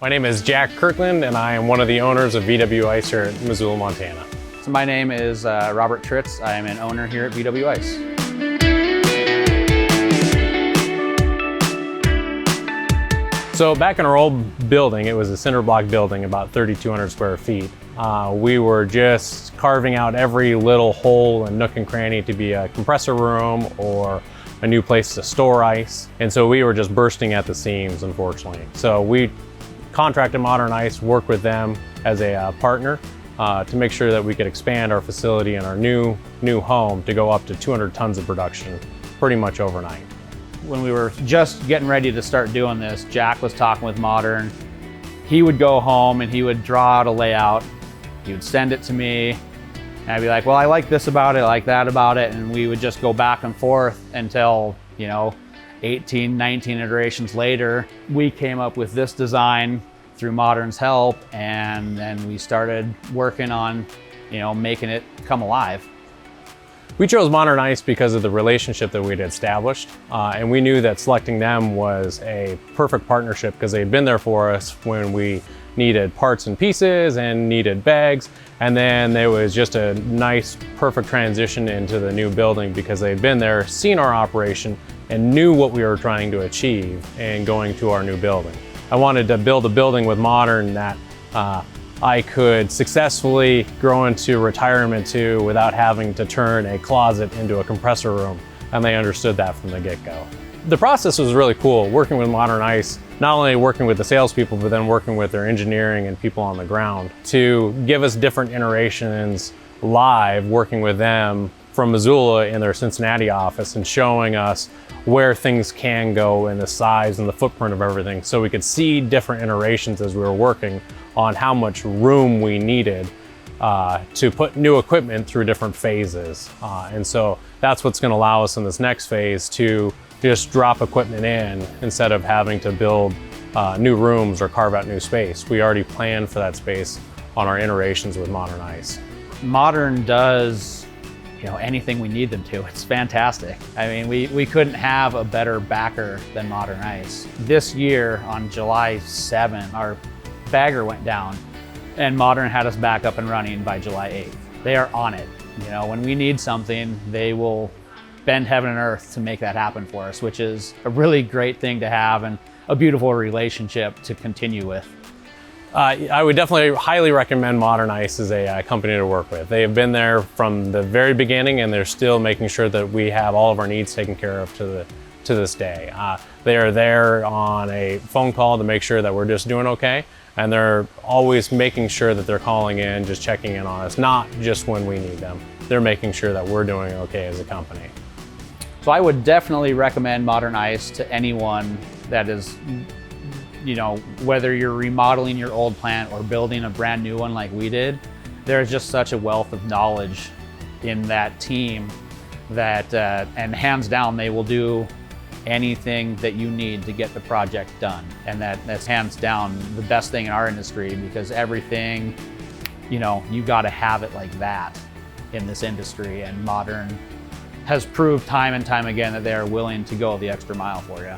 My name is Jack Kirkland, and I am one of the owners of VW Ice here at Missoula, Montana. So my name is Robert Tritz. I am an owner here at VW Ice. So back in our old building, it was a cinder block building, about 3,200 square feet. We were just carving out every little hole and nook and cranny to be a compressor room or a new place to store ice. And so we were just bursting at the seams, unfortunately. So we contracted Modern Ice, worked with them as a partner to make sure that we could expand our facility and our new home to go up to 200 tons of production pretty much overnight. When we were just getting ready to start doing this, Jack was talking with Modern. He would go home and he would draw out a layout. He would send it to me and I'd be like, well, I like this about it, I like that about it. And we would just go back and forth until, 18, 19 iterations later, we came up with this design through Modern's help, and then we started working on, making it come alive. We chose Modern Ice because of the relationship that we'd established, and we knew that selecting them was a perfect partnership because they'd been there for us when we needed parts and pieces and needed bags, and then there was just a nice, perfect transition into the new building because they'd been there, seen our operation, and knew what we were trying to achieve in going to our new building. I wanted to build a building with Modern that I could successfully grow into retirement to without having to turn a closet into a compressor room, and they understood that from the get-go. The process was really cool, working with Modern Ice, not only working with the salespeople, but then working with their engineering and people on the ground to give us different iterations live, working with them from Missoula in their Cincinnati office and showing us where things can go and the size and the footprint of everything, so we could see different iterations as we were working on how much room we needed to put new equipment through different phases. And so that's what's going to allow us in this next phase to just drop equipment in instead of having to build new rooms or carve out new space. We already planned for that space on our iterations with Modern Ice. Modern does anything we need them to. It's fantastic. I mean, we couldn't have a better backer than Modern Ice. This year on July 7, our bagger went down and Modern had us back up and running by July 8th. They are on it. When we need something, they will bend heaven and earth to make that happen for us, which is a really great thing to have and a beautiful relationship to continue with. I would definitely highly recommend Modern Ice as a company to work with. They have been there from the very beginning, and they're still making sure that we have all of our needs taken care of to this day. They are there on a phone call to make sure that we're just doing okay, and they're always making sure that they're calling in, just checking in on us, not just when we need them. They're making sure that we're doing okay as a company. So I would definitely recommend Modern Ice to anyone that is, whether you're remodeling your old plant or building a brand new one like we did. There's just such a wealth of knowledge in that team that, and hands down, they will do anything that you need to get the project done. And that's hands down the best thing in our industry, because everything, you got to have it like that in this industry. And Modern has proved time and time again that they are willing to go the extra mile for you.